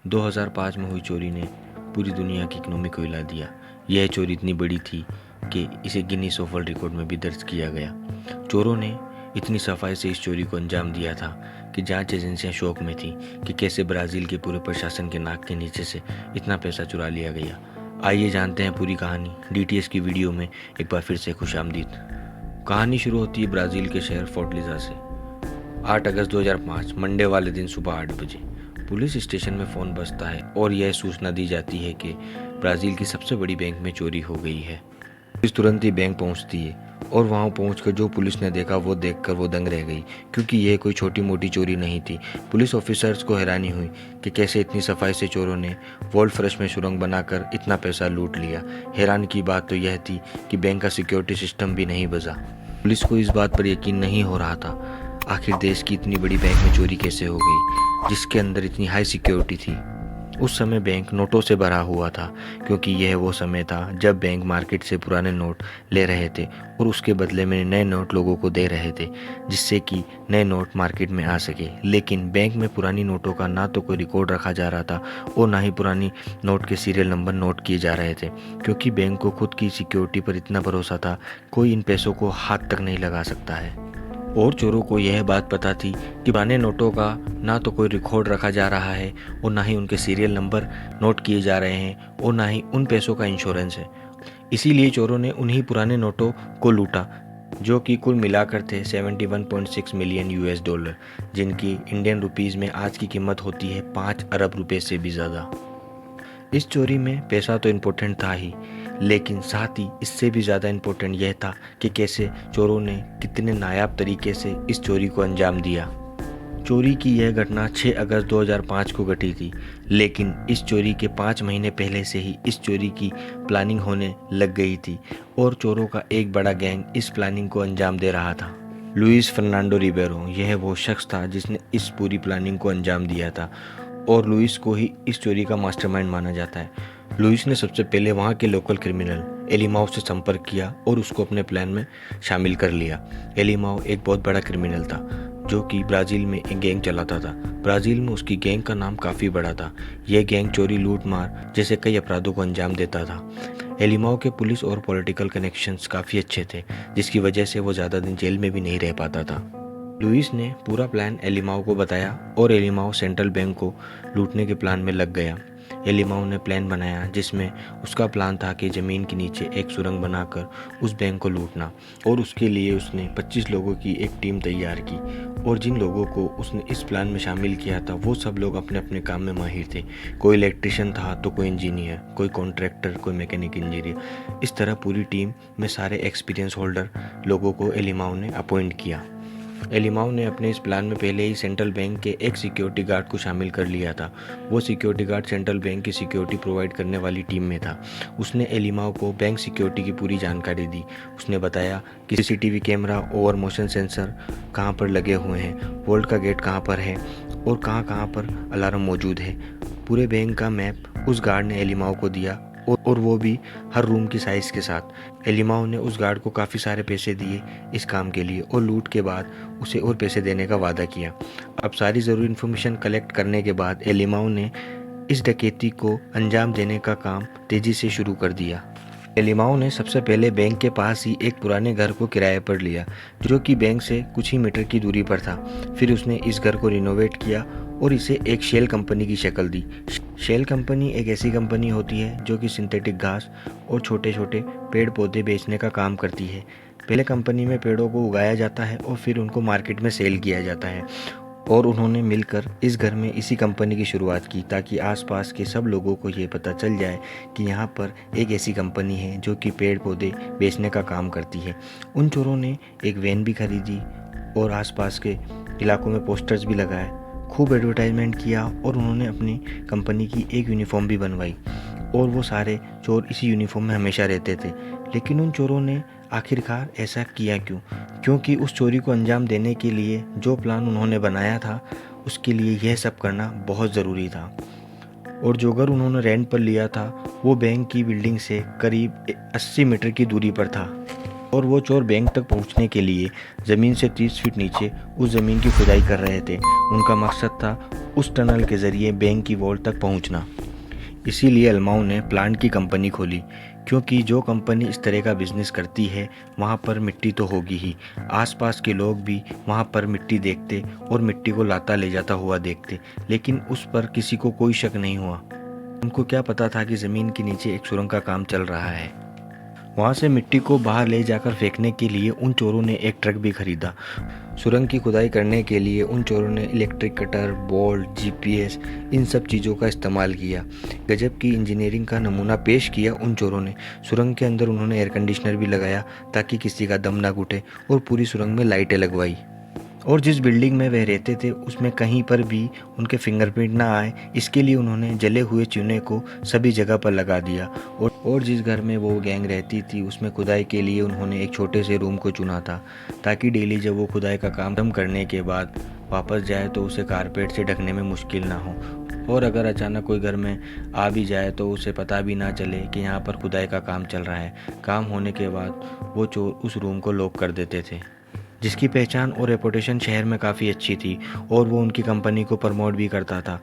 2005 में हुई चोरी ने पूरी दुनिया की इकोनॉमी को हिला दिया। यह चोरी इतनी बड़ी थी कि इसे गिनीज ऑफ वर्ल्ड रिकॉर्ड में भी दर्ज किया गया। चोरों ने इतनी सफाई से इस चोरी को अंजाम दिया था कि जांच एजेंसियां शौक में थी कि कैसे ब्राज़ील के पूरे प्रशासन के नाक के नीचे से इतना पैसा चुरा लिया गया। आइए जानते हैं पूरी कहानी डीटीएस की वीडियो में। एक बार फिर से खुशामदीद। कहानी शुरू होती है ब्राज़ील के शहर फोर्टलिज़ा से। 8 अगस्त 2005 मंडे वाले दिन सुबह 8 बजे पुलिस स्टेशन में फ़ोन बजता है और यह सूचना दी जाती है कि ब्राज़ील की सबसे बड़ी बैंक में चोरी हो गई है। पुलिस तुरंत ही बैंक पहुंचती है और वहां पहुंचकर जो पुलिस ने देखा वो देखकर वो दंग रह गई, क्योंकि यह कोई छोटी मोटी चोरी नहीं थी। पुलिस ऑफिसर्स को हैरानी हुई कि कैसे इतनी सफाई से चोरों ने वोल्ट फ्रश में सुरंग बनाकर इतना पैसा लूट लिया। हैरान की बात तो यह थी कि बैंक का सिक्योरिटी सिस्टम भी नहीं बजा। पुलिस को इस बात पर यकीन नहीं हो रहा था, आखिर देश की इतनी बड़ी बैंक में चोरी कैसे हो गई जिसके अंदर इतनी हाई सिक्योरिटी थी। उस समय बैंक नोटों से भरा हुआ था, क्योंकि यह वो समय था जब बैंक मार्केट से पुराने नोट ले रहे थे और उसके बदले में नए नोट लोगों को दे रहे थे, जिससे कि नए नोट मार्केट में आ सके। लेकिन बैंक में पुरानी नोटों का ना तो कोई रिकॉर्ड रखा जा रहा था और ना ही पुरानी नोट के सीरियल नंबर नोट किए जा रहे थे, क्योंकि बैंक को खुद की सिक्योरिटी पर इतना भरोसा था, कोई इन पैसों को हाथ तक नहीं लगा सकता है। और चोरों को यह बात पता थी कि पुराने नोटों का ना तो कोई रिकॉर्ड रखा जा रहा है और ना ही उनके सीरियल नंबर नोट किए जा रहे हैं और ना ही उन पैसों का इंश्योरेंस है। इसीलिए चोरों ने उन्हीं पुराने नोटों को लूटा, जो कि कुल मिलाकर थे 71.6 मिलियन US डॉलर, जिनकी इंडियन रुपीज़ में आज की कीमत होती है 5 अरब रुपये से भी ज़्यादा। इस चोरी में पैसा तो इम्पोर्टेंट था ही, लेकिन साथ ही इससे भी ज़्यादा इम्पोर्टेंट यह था कि कैसे चोरों ने कितने नायाब तरीके से इस चोरी को अंजाम दिया। चोरी की यह घटना 6 अगस्त 2005 को घटी थी, लेकिन इस चोरी के 5 महीने पहले से ही इस चोरी की प्लानिंग होने लग गई थी और चोरों का एक बड़ा गैंग इस प्लानिंग को अंजाम दे रहा था। लुइस फर्नांडो रिबेरो, यह वो शख्स था जिसने इस पूरी प्लानिंग को अंजाम दिया था और लुइस को ही इस चोरी का मास्टरमाइंड माना जाता है। लुइस ने सबसे पहले वहाँ के लोकल क्रिमिनल एलिमाओ से संपर्क किया और उसको अपने प्लान में शामिल कर लिया। एलिमाओ एक बहुत बड़ा क्रिमिनल था जो कि ब्राज़ील में एक गैंग चलाता था। ब्राज़ील में उसकी गैंग का नाम काफ़ी बड़ा था। यह गैंग चोरी, लूट मार जैसे कई अपराधों को अंजाम देता था। एलिमाओ के पुलिस और पॉलिटिकल कनेक्शंस काफ़ी अच्छे थे, जिसकी वजह से वो ज़्यादा दिन जेल में भी नहीं रह पाता था। लुइस ने पूरा प्लान एलिमाओ को बताया और एलिमाओ सेंट्रल बैंक को लूटने के प्लान में लग गया। एलिमाओ ने प्लान बनाया जिसमें उसका प्लान था कि ज़मीन के नीचे एक सुरंग बनाकर उस बैंक को लूटना, और उसके लिए उसने 25 लोगों की एक टीम तैयार की। और जिन लोगों को उसने इस प्लान में शामिल किया था वो सब लोग अपने अपने काम में माहिर थे। कोई इलेक्ट्रिशियन था तो कोई इंजीनियर, कोई कॉन्ट्रैक्टर, कोई मैकेनिक इंजीनियर। इस तरह पूरी टीम में सारे एक्सपीरियंस होल्डर लोगों को एलिमाओ ने अपॉइंट किया। एलिमाओ ने अपने इस प्लान में पहले ही सेंट्रल बैंक के एक सिक्योरिटी गार्ड को शामिल कर लिया था। वो सिक्योरिटी गार्ड सेंट्रल बैंक की सिक्योरिटी प्रोवाइड करने वाली टीम में था। उसने एलिमाओ को बैंक सिक्योरिटी की पूरी जानकारी दी। उसने बताया कि सीसीटीवी कैमरा और मोशन सेंसर कहाँ पर लगे हुए हैं, वोल्ट का गेट कहाँ पर है और कहाँ कहाँ पर अलार्म मौजूद है। पूरे बैंक का मैप उस गार्ड ने एलिमाओ को दिया, और वो भी हर रूम की साइज़ के साथ। एलिमाओ ने उस गार्ड को काफ़ी सारे पैसे दिए इस काम के लिए और लूट के बाद उसे और पैसे देने का वादा किया। अब सारी ज़रूरी इन्फॉर्मेशन कलेक्ट करने के बाद एलिमाओ ने इस डकैती को अंजाम देने का काम तेज़ी से शुरू कर दिया। एलिमाओ ने सबसे पहले बैंक के पास ही एक पुराने घर को किराए पर लिया, जो कि बैंक से कुछ ही मीटर की दूरी पर था। फिर उसने इस घर को रिनोवेट किया और इसे एक शेल कंपनी की शक्ल दी। शेल कंपनी एक ऐसी कंपनी होती है जो कि सिंथेटिक घास और छोटे छोटे पेड़ पौधे बेचने का काम करती है। पहले कंपनी में पेड़ों को उगाया जाता है और फिर उनको मार्केट में सेल किया जाता है, और उन्होंने मिलकर इस घर में इसी कंपनी की शुरुआत की ताकि आसपास के सब लोगों को ये पता चल जाए कि यहाँ पर एक ऐसी कंपनी है जो कि पेड़ पौधे बेचने का काम करती है। उन चोरों ने एक वैन भी खरीदी और आसपास के इलाकों में पोस्टर्स भी लगाए, खूब एडवर्टाइजमेंट किया और उन्होंने अपनी कंपनी की एक यूनिफॉर्म भी बनवाई, और वो सारे चोर इसी यूनिफॉर्म में हमेशा रहते थे। लेकिन उन चोरों ने आखिरकार ऐसा किया क्यों? क्योंकि उस चोरी को अंजाम देने के लिए जो प्लान उन्होंने बनाया था उसके लिए यह सब करना बहुत ज़रूरी था। और जो घर उन्होंने रेंट पर लिया था वो बैंक की बिल्डिंग से करीब 80 मीटर की दूरी पर था, और वो चोर बैंक तक पहुंचने के लिए ज़मीन से 30 फीट नीचे उस ज़मीन की खुदाई कर रहे थे। उनका मकसद था उस टनल के ज़रिए बैंक की वॉल्ट तक पहुंचना। इसीलिए अल्माऊ ने प्लांट की कंपनी खोली, क्योंकि जो कंपनी इस तरह का बिजनेस करती है वहाँ पर मिट्टी तो होगी ही। आसपास के लोग भी वहाँ पर मिट्टी देखते और मिट्टी को लाता ले जाता हुआ देखते, लेकिन उस पर किसी को कोई शक नहीं हुआ। उनको क्या पता था कि ज़मीन के नीचे एक सुरंग का काम चल रहा है। वहाँ से मिट्टी को बाहर ले जाकर फेंकने के लिए उन चोरों ने एक ट्रक भी खरीदा। सुरंग की खुदाई करने के लिए उन चोरों ने इलेक्ट्रिक कटर, बोल्ट, जीपीएस, इन सब चीज़ों का इस्तेमाल किया। गजब की इंजीनियरिंग का नमूना पेश किया उन चोरों ने। सुरंग के अंदर उन्होंने एयर कंडीशनर भी लगाया ताकि किसी का दम ना घुटे, और पूरी सुरंग में लाइटें लगवाई। और जिस बिल्डिंग में वह रहते थे उसमें कहीं पर भी उनके फिंगरप्रिंट ना आए, इसके लिए उन्होंने जले हुए चूने को सभी जगह पर लगा दिया। और जिस घर में वो गैंग रहती थी उसमें खुदाई के लिए उन्होंने एक छोटे से रूम को चुना था, ताकि डेली जब वो खुदाई का काम खत्म करने के बाद वापस जाए तो उसे कारपेट से ढकने में मुश्किल ना हो, और अगर अचानक कोई घर में आ भी जाए तो उसे पता भी ना चले कि यहाँ पर खुदाई का काम चल रहा है। काम होने के बाद वो चोर उस रूम को लॉक कर देते थे, जिसकी पहचान और रेपुटेशन शहर में काफ़ी अच्छी थी, और वो उनकी कंपनी को प्रमोट भी करता था।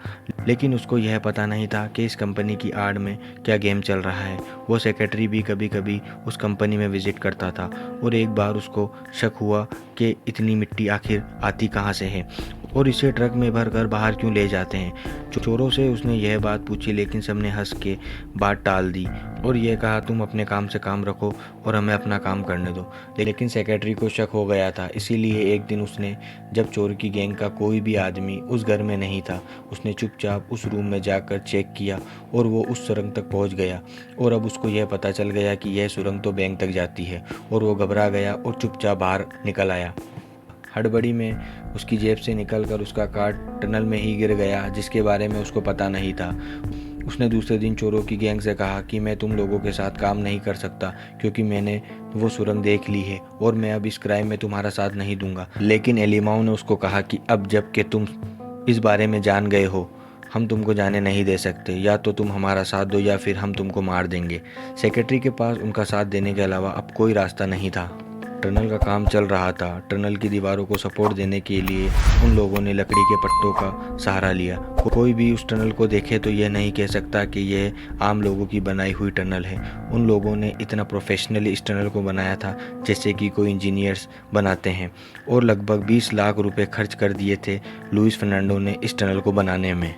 लेकिन उसको यह पता नहीं था कि इस कंपनी की आड़ में क्या गेम चल रहा है। वो सेक्रेटरी भी कभी कभी उस कंपनी में विजिट करता था, और एक बार उसको शक हुआ कि इतनी मिट्टी आखिर आती कहाँ से है, और इसे ट्रक में भरकर बाहर क्यों ले जाते हैं। चोरों से उसने यह बात पूछी, लेकिन सबने हंस के बात टाल दी और यह कहा, तुम अपने काम से काम रखो और हमें अपना काम करने दो। लेकिन सेक्रेटरी को शक हो गया था, इसीलिए एक दिन उसने, जब चोर की गैंग का कोई भी आदमी उस घर में नहीं था, उसने चुपचाप उस रूम में जाकर चेक किया, और वो उस सुरंग तक पहुंच गया। और अब उसको यह पता चल गया कि यह सुरंग तो बैंक तक जाती है, और वो घबरा गया और चुपचाप बाहर निकल आया। हड़बड़ी में उसकी जेब से निकलकर उसका कार्ड टनल में ही गिर गया, जिसके बारे में उसको पता नहीं था। उसने दूसरे दिन चोरों की गैंग से कहा कि मैं तुम लोगों के साथ काम नहीं कर सकता, क्योंकि मैंने वो सुरंग देख ली है और मैं अब इस क्राइम में तुम्हारा साथ नहीं दूंगा। लेकिन एलिमाऊ ने उसको कहा कि अब जब कि तुम इस बारे में जान गए हो, हम तुमको जाने नहीं दे सकते। या तो तुम हमारा साथ दो या फिर हम तुमको मार देंगे। सेक्रेटरी के पास उनका साथ देने के अलावा अब कोई रास्ता नहीं था। टनल का काम चल रहा था। टनल की दीवारों को सपोर्ट देने के लिए उन लोगों ने लकड़ी के पट्टों का सहारा लिया। कोई भी उस टनल को देखे तो यह नहीं कह सकता कि यह आम लोगों की बनाई हुई टनल है। उन लोगों ने इतना प्रोफेशनली इस टनल को बनाया था जैसे कि कोई इंजीनियर्स बनाते हैं, और लगभग 20 लाख रुपए खर्च कर दिए थे लुइस फर्नांडो ने इस टनल को बनाने में।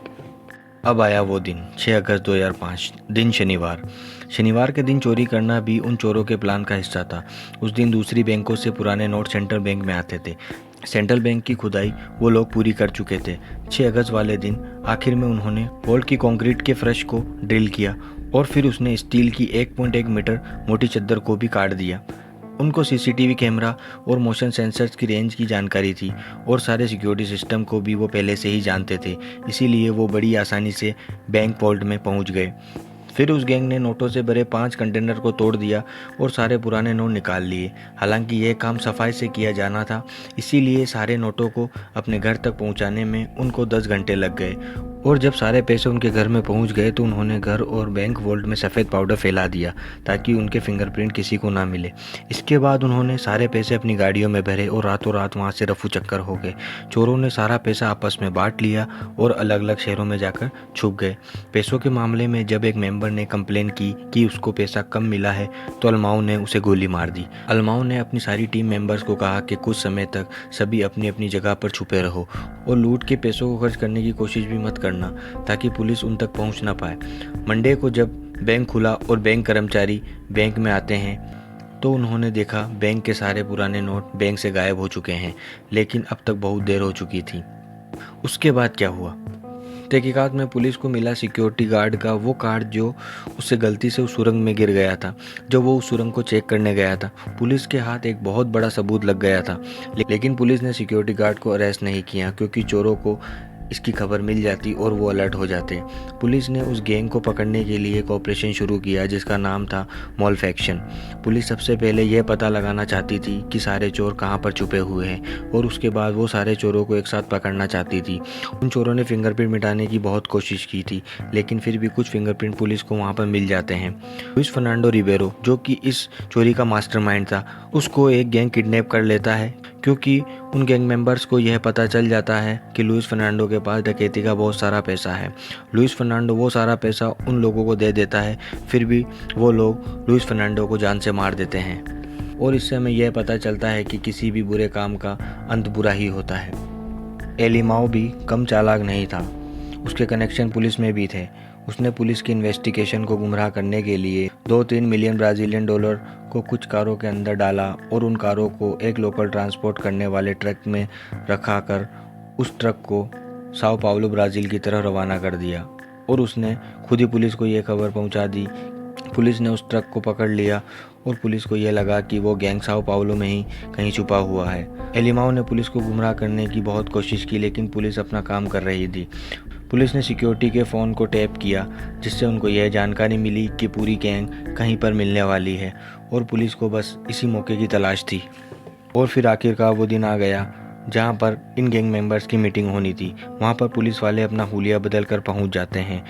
अब आया वो दिन, 6 अगस्त 2005, दिन शनिवार के दिन चोरी करना भी उन चोरों के प्लान का हिस्सा था। उस दिन दूसरी बैंकों से पुराने नोट सेंट्रल बैंक में आते थे। सेंट्रल बैंक की खुदाई वो लोग पूरी कर चुके थे। 6 अगस्त वाले दिन आखिर में उन्होंने वॉल्ट की कंक्रीट के फर्श को ड्रिल किया, और फिर उसने स्टील की 1.1 मीटर मोटी चद्दर को भी काट दिया। उनको सीसीटीवी कैमरा और मोशन सेंसर्स की रेंज की जानकारी थी, और सारे सिक्योरिटी सिस्टम को भी वो पहले से ही जानते थे, इसीलिए वो बड़ी आसानी से बैंक वॉल्ट में पहुंच गए। फिर उस गैंग ने नोटों से भरे 5 कंटेनर को तोड़ दिया और सारे पुराने नोट निकाल लिए। हालांकि यह काम सफाई से किया जाना था, इसीलिए सारे नोटों को अपने घर तक पहुंचाने में उनको 10 घंटे लग गए। और जब सारे पैसे उनके घर में पहुंच गए तो उन्होंने घर और बैंक वॉल्ट में सफ़ेद पाउडर फैला दिया ताकि उनके फिंगरप्रिंट किसी को ना मिले। इसके बाद उन्होंने सारे पैसे अपनी गाड़ियों में भरे और रातों रात वहां से रफू चक्कर हो गए। चोरों ने सारा पैसा आपस में बांट लिया और अलग अलग शहरों में जाकर छुप गए। पैसों के मामले में जब एक मेंबर ने कंप्लेन की कि उसको पैसा कम मिला है तो अल्माऊ ने उसे गोली मार दी। अल्माऊ ने अपनी सारी टीम मेंबर्स को कहा कि कुछ समय तक सभी अपनी अपनी जगह पर छुपे रहो और लूट के पैसों को खर्च करने की कोशिश भी मत करना ताकि पुलिस उन तक पहुंच ना पाए। मंडे को जब बैंक खुला और बैंक कर्मचारी बैंक में आते हैं तो उन्होंने देखा बैंक के सारे पुराने नोट बैंक से गायब हो चुके हैं, लेकिन अब तक बहुत देर हो चुकी थी। उसके बाद क्या हुआ? तहकीकात में पुलिस को मिला सिक्योरिटी गार्ड का वो कार्ड जो उससे गलती से उस सुरंग में गिर गया था। जब वो उस सुरंग को चेक करने गया था, पुलिस के हाथ एक बहुत बड़ा सबूत लग गया था, लेकिन पुलिस ने सिक्योरिटी गार्ड को अरेस्ट नहीं किया क्योंकि चोरों को इसकी खबर मिल जाती और वो अलर्ट हो जाते। पुलिस ने उस गैंग को पकड़ने के लिए एक ऑपरेशन शुरू किया जिसका नाम था मॉलफैक्शन। पुलिस सबसे पहले यह पता लगाना चाहती थी कि सारे चोर कहां पर छुपे हुए हैं और उसके बाद वो सारे चोरों को एक साथ पकड़ना चाहती थी। उन चोरों ने फिंगरप्रिंट मिटाने की बहुत कोशिश की थी, लेकिन फिर भी कुछ फिंगरप्रिंट पुलिस को वहाँ पर मिल जाते हैं। लुइस फर्नांडो रिबेरो, जो कि इस चोरी का मास्टरमाइंड था, उसको एक गैंग किडनैप कर लेता है क्योंकि उन गैंग मेंबर्स को यह पता चल जाता है कि लुइस फर्नांडो के पास डकैती का बहुत सारा पैसा है। लुइस फर्नांडो वो सारा पैसा उन लोगों को दे देता है, फिर भी वो लोग लुइस फर्नांडो को जान से मार देते हैं। और इससे हमें यह पता चलता है कि किसी भी बुरे काम का अंत बुरा ही होता है। एलिमाओ भी कम चालाक नहीं था, उसके कनेक्शन पुलिस में भी थे। उसने पुलिस की इन्वेस्टिगेशन को गुमराह करने के लिए 2-3 मिलियन ब्राज़ीलियन डॉलर को कुछ कारों के अंदर डाला और उन कारों को एक लोकल ट्रांसपोर्ट करने वाले ट्रक में रखा कर उस ट्रक को साओ पाउलो ब्राज़ील की तरफ रवाना कर दिया। और उसने खुद ही पुलिस को यह खबर पहुंचा दी। पुलिस ने उस ट्रक को पकड़ लिया और पुलिस को यह लगा कि वो गैंग साओ पाउलो में ही कहीं छुपा हुआ है। एलिमाओ ने पुलिस को गुमराह करने की बहुत कोशिश की, लेकिन पुलिस अपना काम कर रही थी। पुलिस ने सिक्योरिटी के फ़ोन को टैप किया, जिससे उनको यह जानकारी मिली कि पूरी गैंग कहीं पर मिलने वाली है और पुलिस को बस इसी मौके की तलाश थी। और फिर आखिरकार वो दिन आ गया जहाँ पर इन गैंग मेंबर्स की मीटिंग होनी थी। वहाँ पर पुलिस वाले अपना हुलिया बदल कर पहुँच जाते हैं,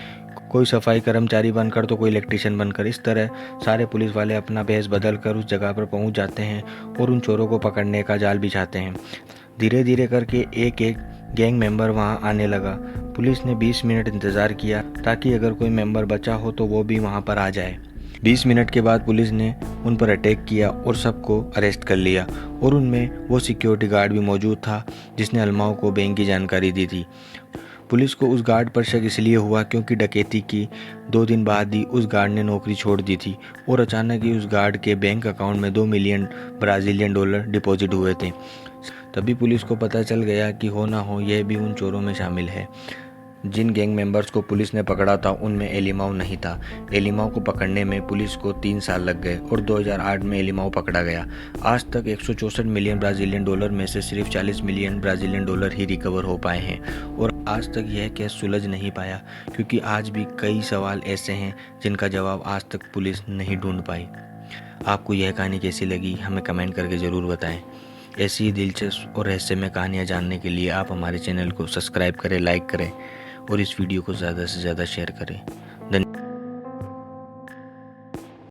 कोई सफाई कर्मचारी बनकर तो कोई इलेक्ट्रिशियन बनकर। इस तरह सारे पुलिस वाले अपना भेष बदल कर उस जगह पर पहुँच जाते हैं और उन चोरों को पकड़ने का जाल बिछाते हैं। धीरे धीरे करके एक एक गैंग मेंबर वहां आने लगा। पुलिस ने 20 मिनट इंतज़ार किया ताकि अगर कोई मेंबर बचा हो तो वो भी वहां पर आ जाए। 20 मिनट के बाद पुलिस ने उन पर अटैक किया और सबको अरेस्ट कर लिया। और उनमें वो सिक्योरिटी गार्ड भी मौजूद था जिसने एलिमाओ को बैंक की जानकारी दी थी। पुलिस को उस गार्ड पर शक इसलिए हुआ क्योंकि डकैती की 2 दिन बाद ही उस गार्ड ने नौकरी छोड़ दी थी और अचानक ही उस गार्ड के बैंक अकाउंट में 2 मिलियन ब्राज़ीलियन डॉलर डिपॉजिट हुए थे। तभी पुलिस को पता चल गया कि हो ना हो यह भी उन चोरों में शामिल है। जिन गैंग मेंबर्स को पुलिस ने पकड़ा था उनमें एलिमाओ नहीं था। एलिमाओ को पकड़ने में पुलिस को 3 साल लग गए और 2008 में एलिमाओ पकड़ा गया। आज तक 164 मिलियन ब्राज़ीलियन डॉलर में से सिर्फ 40 मिलियन ब्राज़ीलियन डॉलर ही रिकवर हो पाए हैं और आज तक यह केस सुलझ नहीं पाया क्योंकि आज भी कई सवाल ऐसे हैं जिनका जवाब आज तक पुलिस नहीं ढूंढ पाई। आपको यह कहानी कैसी लगी हमें कमेंट करके ज़रूर बताएं। ऐसी ही दिलचस्प और रहस्यमय कहानियाँ जानने के लिए आप हमारे चैनल को सब्सक्राइब करें, लाइक करें और इस वीडियो को ज़्यादा से ज़्यादा शेयर करें।